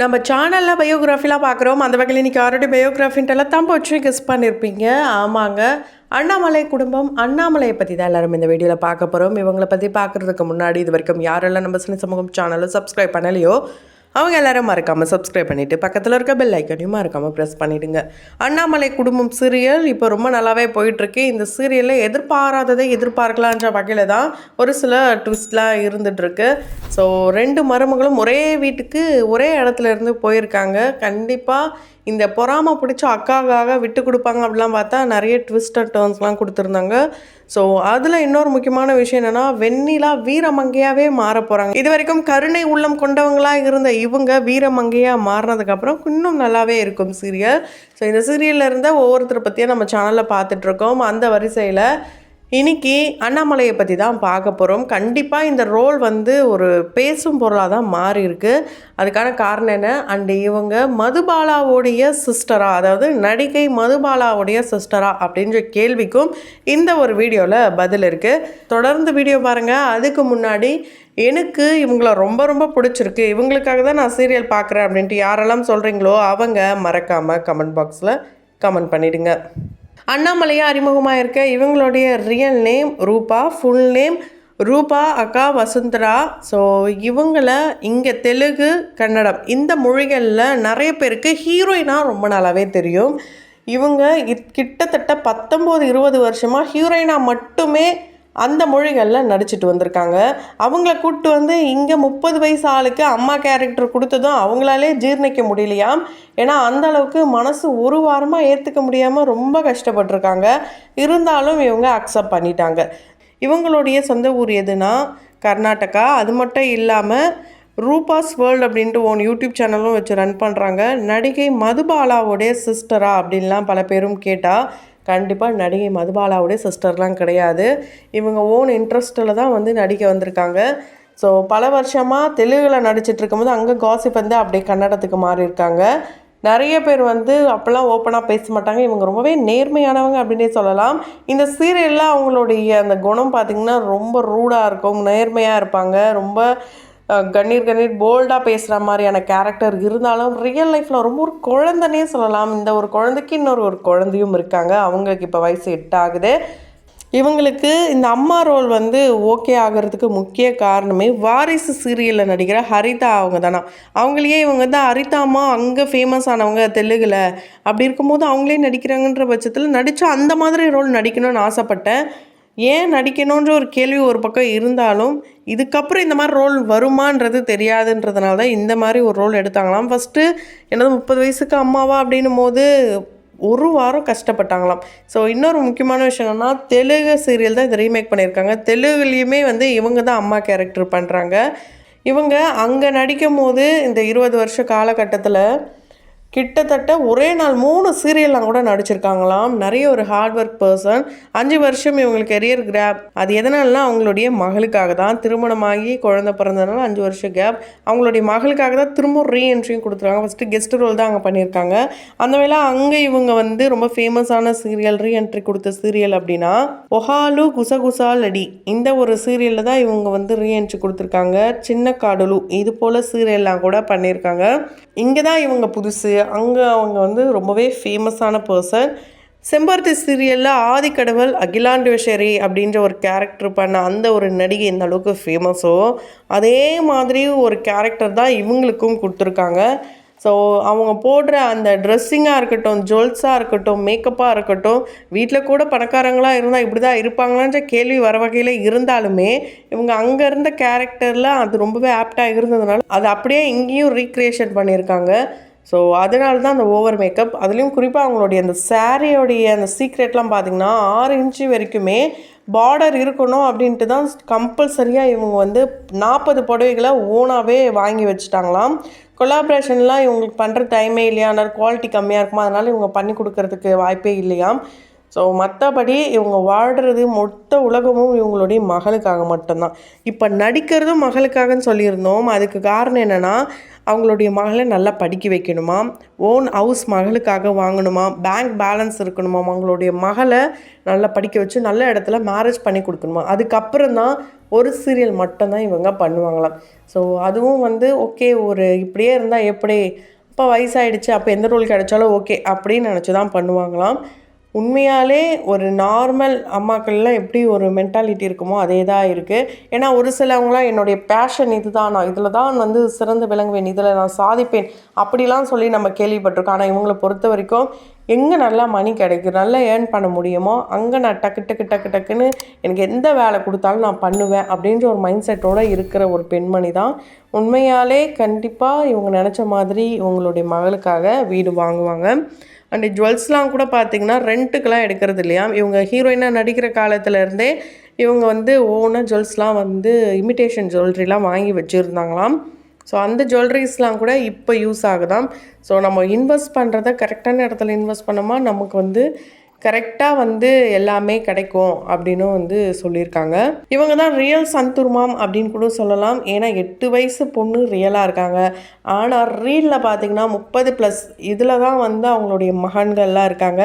நம்ம சேனலில் பயோகிராஃபிலாம் பார்க்குறோம். அந்த வகையில் இன்றைக்கி யாருடைய பயோகிராஃபின்ட்டெல்லாம் தம்ப வச்சு கெஸ் பண்ணியிருப்பீங்க. ஆமாங்க, அண்ணாமலை குடும்பம். அண்ணாமலையை பற்றி தான் எல்லோரும் இந்த வீடியோவில் பார்க்க போகிறோம். இவங்களை பற்றி பார்க்குறதுக்கு முன்னாடி இது வரைக்கும் யாரெல்லாம் நம்ம சினி சமூகம் சேனலை சப்ஸ்கிரைப் பண்ணலையோ அவங்க எல்லோரும் மறக்காமல் சப்ஸ்கிரைப் பண்ணிவிட்டு பக்கத்தில் இருக்க பெல் ஐக்கனையும் மறக்காமல் ப்ரெஸ் பண்ணிவிடுங்க. அண்ணாமலை குடும்பம் சீரியல் இப்போ ரொம்ப நல்லாவே போயிட்டுருக்கு. இந்த சீரியலில் எதிர்பாராததை எதிர்பார்க்கலான்ற வகையில் தான் ஒரு சில ட்விஸ்ட்லாம் இருந்துகிட்ருக்கு. ஸோ 2 மருமகளும் ஒரே வீட்டுக்கு ஒரே இடத்துல இருந்து போயிருக்காங்க. கண்டிப்பாக இந்த பொறாமை பிடிச்ச அக்காக்காக விட்டு கொடுப்பாங்க அப்படிலாம் பார்த்தா நிறைய ட்விஸ்ட் அண்ட் டர்ன்ஸ்லாம் கொடுத்துருந்தாங்க. ஸோ அதில் இன்னொரு முக்கியமான விஷயம் என்னென்னா, வெண்ணிலா வீரமங்கையாகவே மாற போகிறாங்க. இது வரைக்கும் கருணை உள்ளம் கொண்டவங்களாக இருந்த இவங்க வீரமங்கையாக மாறினதுக்கப்புறம் இன்னும் நல்லாவே இருக்கும் சீரியல். ஸோ இந்த சீரியலில் இருந்த ஒவ்வொருத்தரை பற்றியும் நம்ம சேனலில் பார்த்துட்ருக்கோம். அந்த வரிசையில் இன்றைக்கி அண்ணாமலையை பற்றி தான் பார்க்க போகிறோம். கண்டிப்பாக இந்த ரோல் ஒரு பேசும் பொருளாக தான் மாறி இருக்குது. அதுக்கான காரணம் என்ன, அண்டு இவங்க மதுபாலாவுடைய சிஸ்டரா, அதாவது நடிகை மதுபாலாவுடைய சிஸ்டரா அப்படின்ற கேள்விக்கும் இந்த ஒரு வீடியோவில் பதில் இருக்குது. தொடர்ந்து வீடியோ பாருங்கள். அதுக்கு முன்னாடி எனக்கு இவங்கள ரொம்ப ரொம்ப பிடிச்சிருக்கு, இவங்களுக்காக தான் நான் சீரியல் பார்க்குறேன் அப்படின்ட்டு யாரெல்லாம் சொல்கிறீங்களோ அவங்க மறக்காமல் கமெண்ட் பாக்ஸில் கமெண்ட் பண்ணிவிடுங்க. அண்ணாமலையாக அறிமுகமாக இருக்க இவங்களுடைய ரியல் நேம் ரூபா, ஃபுல் நேம் ரூபா அக்கா வசுந்தரா. ஸோ இவங்களை இங்கே தெலுங்கு, கன்னடம் இந்த மொழிகளில் நிறைய பேருக்கு ஹீரோயினாக ரொம்ப நல்லாவே தெரியும். இவங்க கிட்டத்தட்ட 19-20 வருஷமாக ஹீரோயினாக மட்டுமே அந்த மொழிகளில் நடிச்சிட்டு வந்திருக்காங்க. அவங்கள கூப்பிட்டு இங்கே 30 வயசு ஆளுக்கு அம்மா கேரக்டர் கொடுத்ததும் அவங்களாலே ஜீர்ணிக்க முடியலையாம். ஏன்னா அந்த அளவுக்கு மனசு ஒரு வாரமாக ஏற்றுக்க முடியாமல் ரொம்ப கஷ்டப்பட்டிருக்காங்க. இருந்தாலும் இவங்க அக்செப்ட் பண்ணிட்டாங்க. இவங்களுடைய சொந்த ஊர் எதுனா கர்நாடகா. அது மட்டும் இல்லாமல் ரூபாஸ் வேர்ல்டு அப்படின்ட்டு யூடியூப் சேனலும் வச்சு ரன் பண்ணுறாங்க. நடிகை மதுபாலாவுடைய சிஸ்டரா அப்படின்லாம் பல பேரும் கேட்டால், கண்டிப்பாக நடிகை மதுபாலாவுடைய சிஸ்டர்லாம் கிடையாது. இவங்க ஓன் இன்ட்ரெஸ்ட்டில் தான் நடிக்க வந்திருக்காங்க. ஸோ பல வருஷமாக தெலுங்கில் நடிச்சிட்டு இருக்கும்போது அங்கே காசிப் அப்படியே கன்னடத்துக்கு மாறி இருக்காங்க. நிறைய பேர் அப்போல்லாம் ஓப்பனாக பேச மாட்டாங்க. இவங்க ரொம்பவே நேர்மையானவங்க அப்படின்னே சொல்லலாம். இந்த சீரியலில் அவங்களுடைய அந்த குணம் பார்த்திங்கன்னா ரொம்ப ரூடாக இருக்கும், நேர்மையாக இருப்பாங்க. ரொம்ப கண்ணீர் போல்டாக பேசுகிற மாதிரியான கேரக்டர் இருந்தாலும் ரியல் லைஃப்பில் ரொம்ப ஒரு குழந்தைனே சொல்லலாம். இந்த ஒரு குழந்தைக்கு ஒரு குழந்தையும் இருக்காங்க. அவங்களுக்கு இப்போ வயசு 8 ஆகுது. இவங்களுக்கு இந்த அம்மா ரோல் ஓகே ஆகிறதுக்கு முக்கிய காரணமே வாரிசு சீரியலில் நடிக்கிற ஹரிதா அவங்க தானா. அவங்களையே இவங்க ஹரிதாமா அங்கே ஃபேமஸ் ஆனவங்க தெலுங்கில். அப்படி இருக்கும்போது அவங்களே நடிக்கிறாங்கன்ற பட்சத்தில் நடித்தா அந்த மாதிரி ரோல் நடிக்கணும்னு ஆசைப்பட்டேன். ஏன் நடிக்கணுன்ற ஒரு கேள்வி ஒரு பக்கம் இருந்தாலும் இதுக்கப்புறம் இந்த மாதிரி ரோல் வருமானது தெரியாதுன்றதுனால தான் இந்த மாதிரி ஒரு ரோல் எடுத்தாங்களாம். ஃபஸ்ட்டு என்னது 30 வயசுக்கு அம்மாவா அப்படின்னும் போது ஒரு வாரம் கஷ்டப்பட்டாங்களாம். ஸோ இன்னொரு முக்கியமான விஷயம் என்னன்னா, தெலுங்கு சீரியல் தான் இதை ரீமேக் பண்ணியிருக்காங்க. தெலுங்குலேயுமே இவங்க தான் அம்மா கேரக்டர் பண்ணுறாங்க. இவங்க அங்கே நடிக்கும் போது இந்த 20 வருஷ காலகட்டத்தில் கிட்டத்தட்ட ஒரே நாள் 3 சீரியல்லாம் கூட நடிச்சிருக்காங்களாம். நிறைய ஒரு ஹார்ட் ஒர்க் பர்சன். 5 வருஷம் இவங்களுக்கு கெரியர் கேப். அது எதனாலனா அவங்களுடைய மகளுக்காக தான். திருமணமாகி குழந்தை பிறந்ததுனால 5 வருஷம் கேப். அவங்களுடைய மகளுக்காக தான் திரும்ப ரீஎன்ட்ரியும் கொடுத்துருக்காங்க. ஃபஸ்ட்டு கெஸ்ட் ரோல் தான் அங்கே பண்ணியிருக்காங்க. அந்த வேளை அங்கே இவங்க ரொம்ப ஃபேமஸான சீரியல் ரீஎன்ட்ரி கொடுத்த சீரியல் அப்படின்னா ஒஹாலு குசகுசால் அடி, இந்த ஒரு சீரியலில் தான் இவங்க ரீஎன்ட்ரி கொடுத்துருக்காங்க. சின்ன காடலு இது போல் சீரியல்லாம் கூட பண்ணியிருக்காங்க. இங்கே தான் இவங்க புதுசு. அங்கே அவங்க ரொம்பவே ஃபேமஸான பர்சன். செம்பருத்தி சீரியலில் ஆதிக்கடவுள் அகிலாண்டேஸ்வரி அப்படின்ற ஒரு கேரக்டர் பண்ண அந்த ஒரு நடிகை எந்த அளவுக்கு ஃபேமஸோ அதே மாதிரி ஒரு கேரக்டர் தான் இவங்களுக்கும் கொடுத்துருக்காங்க. ஸோ அவங்க போடுற அந்த ட்ரெஸ்ஸிங்காக இருக்கட்டும், ஜுவல்ஸாக இருக்கட்டும், மேக்கப்பாக இருக்கட்டும், வீட்டில் கூட பணக்காரங்களாக இருந்தால் இப்படி தான் இருப்பாங்களான்ற கேள்வி வர வகையில் இருந்தாலுமே இவங்க அங்கே இருந்த கேரக்டரில் அது ரொம்பவே ஆப்டாக இருந்ததுனால அது அப்படியே இங்கேயும் ரீக்ரியேஷன் பண்ணியிருக்காங்க. ஸோ அதனால தான் அந்த ஓவர் மேக்கப். அதுலேயும் குறிப்பாக அவங்களுடைய அந்த சாரியோடைய அந்த சீக்ரெட்லாம் பார்த்திங்கன்னா 6 இன்ச்சு வரைக்குமே பார்டர் இருக்கணும் அப்படின்ட்டு தான் கம்பல்சரியாக இவங்க 40 புடவைகளை ஓனாகவே வாங்கி வச்சுட்டாங்களாம். கொலாபரேஷன்லாம் இவங்களுக்கு பண்ணுற டைமே இல்லையா, அதனால் குவாலிட்டி கம்மியாக இருக்குமா, அதனால் இவங்க பண்ணி கொடுக்கறதுக்கு வாய்ப்பே இல்லையாம். ஸோ மற்றபடி இவங்க வாழ்கிறது மொத்த உலகமும் இவங்களுடைய மகளுக்காக மட்டும்தான். இப்போ நடிக்கிறதும் மகளுக்காகன்னு சொல்லியிருந்தோம். அதுக்கு காரணம் என்னென்னா, அவங்களுடைய மகளை நல்லா படிக்க வைக்கணுமா, ஓன் ஹவுஸ் மகளுக்காக வாங்கணுமா, பேங்க் பேலன்ஸ் இருக்கணுமா, அவங்களுடைய மகளை நல்லா படிக்க வச்சு நல்ல இடத்துல மேரேஜ் பண்ணி கொடுக்கணுமா. அதுக்கப்புறம் தான் ஒரு சீரியல் மட்டும்தான் இவங்க பண்ணுவாங்களாம். ஸோ அதுவும் வந்து ஓகே, ஒரு இப்படியே இருந்தால் எப்படி, அப்போ வயசாகிடுச்சு, அப்போ எந்த ரோல் கிடைச்சாலும் ஓகே அப்படின்னு நினச்சி தான் பண்ணுவாங்களாம். உண்மையாலே ஒரு நார்மல் அம்மாக்கள்லாம் எப்படி ஒரு மென்டாலிட்டி இருக்குமோ அதே தான் இருக்குது. ஏன்னா ஒரு சிலவங்களாம் என்னுடைய பேஷன் இது தான், நான் இதில் தான் வந்து சிறந்து விளங்குவேன், இதில் நான் சாதிப்பேன் அப்படிலாம் சொல்லி நம்ம கேள்விப்பட்டிருக்கோம். ஆனால் இவங்களை பொறுத்த வரைக்கும் எங்கே நல்லா மணி கிடைக்கும், நல்லா ஏர்ன் பண்ண முடியுமோ அங்கே நான் டக்குன்னு எனக்கு எந்த வேலை கொடுத்தாலும் நான் பண்ணுவேன் அப்படின்ற ஒரு மைண்ட் செட்டோடு இருக்கிற ஒரு பெண்மணி தான். உண்மையாலே கண்டிப்பாக இவங்க நினச்ச மாதிரி இவங்களுடைய மகளுக்காக வீடு வாங்குவாங்க. அண்டு ஜுவல்ஸ்லாம் கூட பார்த்திங்கன்னா ரெண்ட்டுக்கெலாம் எடுக்கிறது இல்லையா, இவங்க ஹீரோயினாக நடிக்கிற காலத்துலேருந்தே இவங்க வந்து ஓனாக ஜுவல்ஸ்லாம் வந்து இமிட்டேஷன் ஜுவல்லரிலாம் வாங்கி வச்சுருந்தாங்களாம். ஸோ அந்த ஜுவல்லரிஸ்லாம் கூட இப்போ யூஸ் ஆகுதாம். ஸோ நம்ம இன்வெஸ்ட் பண்ணுறத கரெக்டான இடத்துல இன்வெஸ்ட் பண்ணோமா நமக்கு வந்து கரெக்டாக வந்து எல்லாமே கிடைக்கும் அப்படின்னும் வந்து சொல்லியிருக்காங்க. இவங்க தான் ரியல் சந்தூர் மாம் அப்படின்னு கூட சொல்லலாம். ஏன்னா 8 வயசு பொண்ணு ரியலாக இருக்காங்க. ஆனால் ரீலில் பார்த்திங்கன்னா 30+ இதில் தான் வந்து அவங்களுடைய மகன்கள்லாம் இருக்காங்க.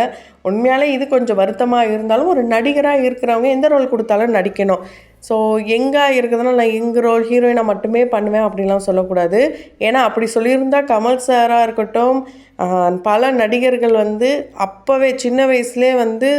உண்மையாலே இது கொஞ்சம் வருத்தமாக இருந்தாலும் ஒரு நடிகராக இருக்கிறவங்க எந்த ரோல் கொடுத்தாலும் நடிக்கணும். ஸோ எங்கே இருக்குதுன்னா நான் எங்கள் ரோல் ஹீரோயினாக மட்டுமே பண்ணுவேன் அப்படின்லாம் சொல்லக்கூடாது. ஏன்னா அப்படி சொல்லியிருந்தால் கமல் சாராக இருக்கட்டும், பல நடிகர்கள் வந்து அப்போவே சின்ன வயசுலேயே வந்து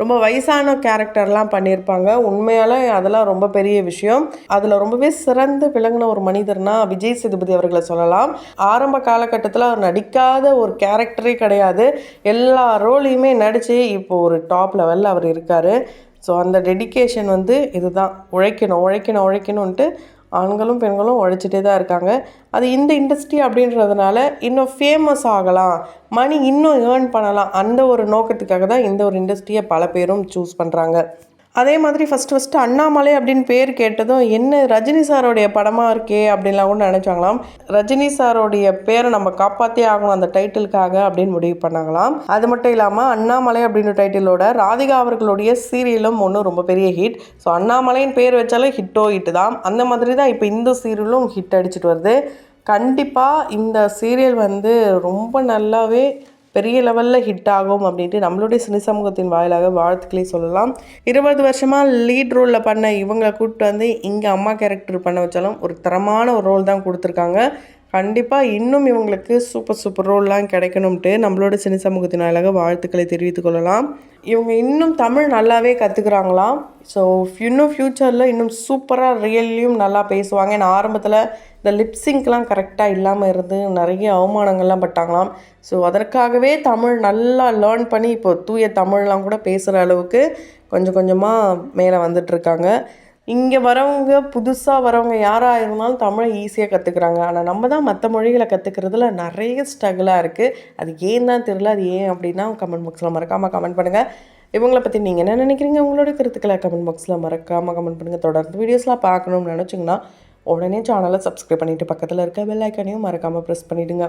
ரொம்ப வயசான கேரக்டர்லாம் பண்ணியிருப்பாங்க. உண்மையால் அதெல்லாம் ரொம்ப பெரிய விஷயம். அதில் ரொம்பவே சிறந்து விளங்கின ஒரு மனிதர்னா விஜய் சேதுபதி அவர்களை சொல்லலாம். ஆரம்ப காலகட்டத்தில் அவர் நடிக்காத ஒரு கேரக்டரே கிடையாது. எல்லா ரோலையுமே நடித்து இப்போது ஒரு டாப் லெவலில் அவர் இருக்கார். ஸோ அந்த டெடிக்கேஷன் வந்து இதுதான், உழைக்கணுன்ட்டு ஆண்களும் பெண்களும் உழைச்சிட்டே தான் இருக்காங்க. அது இந்த இண்டஸ்ட்ரி அப்படின்றதுனால இன்னும் ஃபேமஸ் ஆகலாம், மணி இன்னும் ஏர்ன் பண்ணலாம், அந்த ஒரு நோக்கத்துக்காக தான் இந்த ஒரு இண்டஸ்ட்ரியை பல பேரும் சூஸ் பண்ணுறாங்க. அதே மாதிரி ஃபஸ்ட்டு அண்ணாமலை அப்படின்னு பேர் கேட்டதும் என்ன ரஜினி சாரோடைய படமாக இருக்கே அப்படின்லாம் கூட நினச்சாங்களாம். ரஜினி சாரோடைய பேரை நம்ம காப்பாற்றே ஆகணும் அந்த டைட்டிலுக்காக அப்படின்னு முடிவு பண்ணாங்களாம். அது மட்டும் இல்லாமல் அண்ணாமலை அப்படின்ற டைட்டிலோட ராதிகா அவர்களுடைய சீரியலும் ஒன்றும் ரொம்ப பெரிய ஹிட். ஸோ அண்ணாமலைன்னு பேர் வச்சாலும் ஹிட்டு தான். அந்த மாதிரி தான் இப்போ இந்த சீரியலும் ஹிட் அடிச்சிட்டு வருது. கண்டிப்பாக இந்த சீரியல் வந்து ரொம்ப நல்லாவே பெரிய லெவலில் ஹிட் ஆகும் அப்படின்ட்டு நம்மளுடைய சினி சமூகத்தின் வாயிலாக வாழ்த்துக்களை சொல்லலாம். 20 வருஷமாக லீட் ரோலில் பண்ண இவங்களை கூப்பிட்டு வந்து இங்கே அம்மா கேரக்டர் பண்ண வச்சாலும் ஒரு தரமான ஒரு ரோல் தான் கொடுத்துருக்காங்க. கண்டிப்பாக இன்னும் இவங்களுக்கு சூப்பர் ரோல்லாம் கிடைக்கணும்ட்டு நம்மளோட சினி சமூகத்தின் வாயிலாக வாழ்த்துக்களை தெரிவித்துக் கொள்ளலாம். இவங்க இன்னும் தமிழ் நல்லாவே கற்றுக்குறாங்களாம். ஸோ இன்னும் ஃப்யூச்சரில் இன்னும் சூப்பராக ரியல்லையும் நல்லா பேசுவாங்க. ஏன்னா ஆரம்பத்தில் இந்த லிப்ஸிங்க்லாம் கரெக்டாக இல்லாமல் இருந்து நிறைய அவமானங்கள்லாம் பட்டாங்களாம். ஸோ அதற்காகவே தமிழ் நல்லா லேர்ன் பண்ணி இப்போ தூய தமிழ்லாம் கூட பேசுகிற அளவுக்கு கொஞ்சமாக மேலே வந்துட்டுருக்காங்க. இங்கே வரவங்க புதுசாக வரவங்க யாராக இருந்தாலும் தமிழை ஈஸியாக கற்றுக்குறாங்க. ஆனால் நம்ம தான் மற்ற மொழிகளை கற்றுக்கிறதுல நிறைய ஸ்ட்ரகிளாக இருக்குது. அது ஏன் தான் தெரியல. அது ஏன் அப்படின்னா கமெண்ட் பாக்ஸில் மறக்காமல் கமெண்ட் பண்ணுங்கள். இவங்களை பற்றி நீங்கள் என்ன நினைக்கிறீங்க, உங்களோட கருத்துக்களை கமெண்ட் பாக்ஸில் மறக்காமல் கமெண்ட் பண்ணுங்கள். தொடர்ந்து வீடியோஸ்லாம் பார்க்கணும்னு நினச்சிங்கன்னா உடனே சேனலை சப்ஸ்கிரைப் பண்ணிவிட்டு பக்கத்தில் இருக்க பெல் ஐக்கானையும் மறக்காமல் ப்ரெஸ் பண்ணிவிடுங்க.